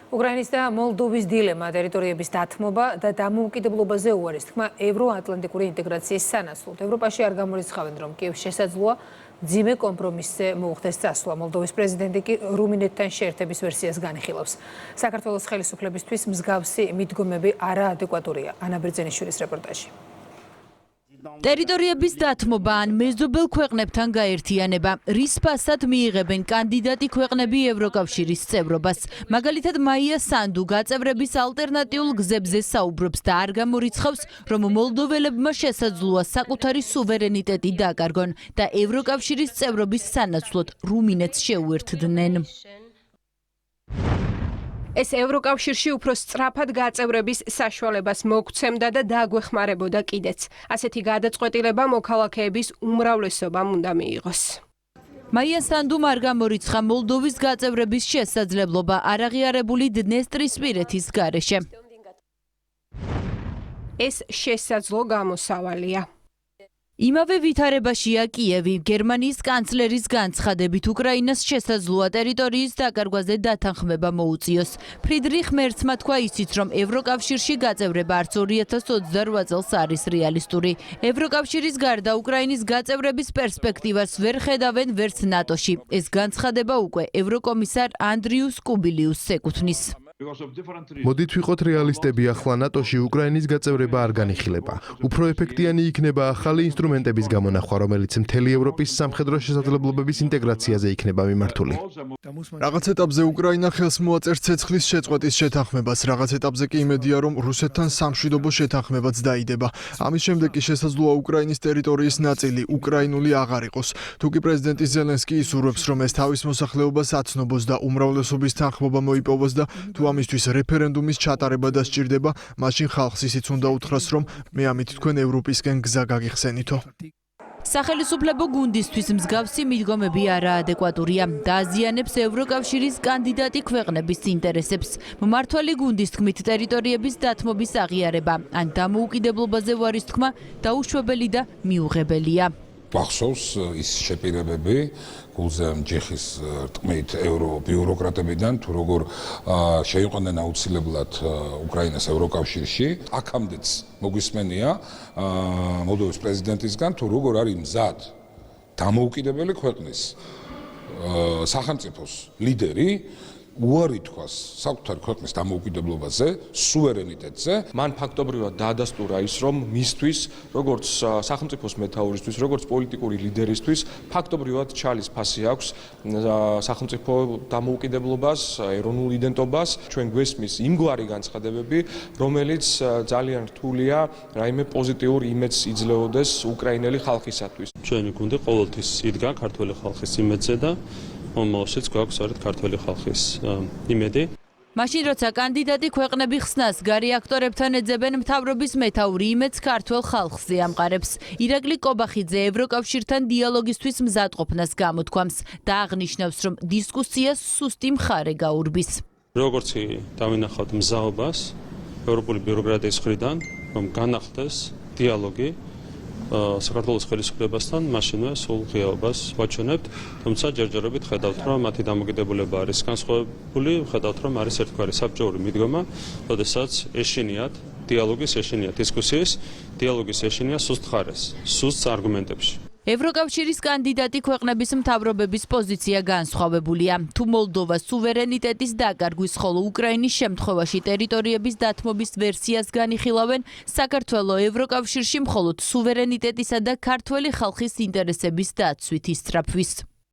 უკრაინის და მოლდოვის დილემა, ტერიტორიების დათმობა და დამოუკიდებლობაზე უარის თქმა ევროატლანტიკური ინტეგრაციის სანაცვლოდ. ევროპაში არ გამორიცხავენ, რომ კიევს შესაძლოა მძიმე კომპრომისზე მოუხდეს წასვლა. მოლდოვის პრეზიდენტი კი რუმინეთთან შეერთების ვერსიას განიხილავს. საქართველოს ხელისუფლებისთვის მსგავსი მიდგომები არაადეკვატურია. ანა ბერძენიშვილის რეპორტაჟი. ტერიტორიების დათმობა ან მეზობელ ქვეყნებთან გაერთიანება, რის ფასად მიიღებენ კანდიდატი ქვეყნები ევროკავშირის წევრობას. მაგალითად, მაია სანდუ გაწევრების ალტერნატიულ გზებზე საუბრობს და არ გამორიცხავს, რომ მოლდოველებმა შესაძლოა საკუთარი სუვერენიტეტი დაკარგონ და ევროკავშირის წევრობის სანაცვლოდ რუმინეთს შეუერთდნენ. ეს ევროკავშირში უფრო სწრაფად გაწევრების საშუალებას მოგცემდა და დაგვეხმარებოდა კიდეც. ასეთი გადაწყვეტილება მოქალაქეების უმრავლესობამ უნდა მიიღოს. მაია სანდუმ არ გამორიცხა მოლდოვის გაწევრების შესაძლებლობა არაღიარებული დნესტრისპირეთის გარეშე. ეს შესაძლო გამოსავალია. იმავე ვითარებაშია კიევი. გერმანიის კანცლერის განცხადებით უკრაინას შესაძლოა ტერიტორიის დაკარგვაზე დათანხმება მოუწიოს. ფრიდრიხ მერცმა თქვა ისიც, რომ ევროკავშირში გაწევრება არც 2028 წელს არის რეალისტური. ევროკავშირის გარდა უკრაინის გაწევრების პერსპექტივას ვერ ხედავენ ვერც ნატოში. ეს განცხადება უკვე ევროკომისარ ანდრიუს კუბილიუსს ეკუთვნის. მოდით ვიყოთ რეალისტები, ახლა ნატოში უკრაინის გაწევრება არ განიხილება. უფრო ეფექტიანი იქნება ახალი ინსტრუმენტების გამონახვა, რომელიც მთელი ევროპის სამხედრო შესაძლებლობების ინტეგრაციაზე იქნება მიმართული. რაღაც ეტაპზე უკრაინა ხელს მოაწერს ცეცხლის შეწყვეტის შეთანხმებას, რაღაც ეტაპზე კი იმედია, რომ რუსეთთან სამშვიდობო შეთანხმებაც დაიდება. ამის შემდეგ კი შესაძლოა უკრაინის ტერიტორიის ნაწილი უკრაინული აღარ იყოს. თუკი პრეზიდენტი ზელენსკი ისურვებს, რომ ეს თავის მოსახლეობას აცნობოს და უმრავლესობის თანხმობა მოიპოვოს და თუ ამისთვის რეფერენდუმის ჩატარება დასჭირდება, მაშინ ხალხს ისიც უნდა უთხრას, რომ მე ამით თქვენ ევროპისკენ გზა გაგიხსენითო. სახელისუფლებო გუნდისთვის მსგავსი მიდგომები არაადეკვატურია. დააზიანებს ევროკავშირის კანდიდატი ქვეყნების ინტერესებს. მმართველი გუნდის თქმით, ტერიტორიების დათმობის აღიარება ან დამოუკიდებლობაზე ვარის თქმა დაუშვებელი და მიუღებელია. გახსოვს ის შეპირებები გულზამ ჯიხის თქმით ევრობიუროკრატებიდან თუ როგორ შეიყვნენ აუცილებლად უკრაინას ევროკავშირში. აქამდეც მოგვისმენია მოლდოვის პრეზიდენტისგან თუ როგორ არის მზად დამოუკიდებელი ქვეყნის სახელმწიფოს ლიდერი უარი თქვას საკუთარი ქვეყნის დამოუკიდებლობაზე, სუვერენიტეტზე. მან ფაქტობრივად დაადასტურა ის, რომ მისთვის, როგორც სახელმწიფოს მეთაურისთვის, როგორც პოლიტიკური ლიდერისთვის, ფაქტობრივად ჩალის ფასი აქვს სახელმწიფო დამოუკიდებლობას, ეროვნულ იდენტობას. ჩვენ გვესმის იმგვარი განცხადებები, რომელიც ძალიან რთულია რაიმე პოზიტიურ იმედს იძლეოდეს უკრაინელი ხალხისათვის. ჩვენი გუნდი ყოველთვის იდგა ქართველი ხალხის იმედზე და მომავალშიც გვაქვს სწორედ ქართველი ხალხის იმედი. მაშინ როცა კანდიდატი ქვეყნები ხსნას გარი აქტორებთან ეძებენ, მთავრობის მეთაური იმედს ქართველ ხალხზე ამყარებს. ირაკლი კობახიძე ევროკავშირთან დიალოგისთვის მზადყოფნას გამოთქვამს და აღნიშნავს, რომ დისკუსიას სუსტი მხარე გაურბის. როგორც დავინახავთ მზაობას ევროპული ბიუროკრატიის მხრიდან, რომ განახლდეს დიალოგი საქართველოს ხელისუფლებასთან, მაშინვე სულ ღიაობას ვაჩვენებთ, თუმცა ჯერჯერობით ხედავთ, რომ მათი დამოკიდებულება არის განსხვავებული, ხედავთ, რომ არის ერთგვარი საბჭოური მიდგომა, როდესაც ეშინიათ დიალოგის, ეშინიათ დისკუსიის, დიალოგის ეშინია სუსტ ხარეს, სუსტ არგუმენტებში. ევროკავშირის კანდიდატი ქვეყნების მთავრობების პოზიცია განსხვავებულია. თუ მოლდოვა სუვერენიტეტის დაკარგვის, ხოლო უკრაინის შემთხვევაში ტერიტორიების დათმობის ვერსიას განიხილავენ, საქართველოს ევროკავშირში მხოლოდ სუვერენიტეტისა და ქართველი ხალხის ინტერესების დაცვით ისწრაფვის.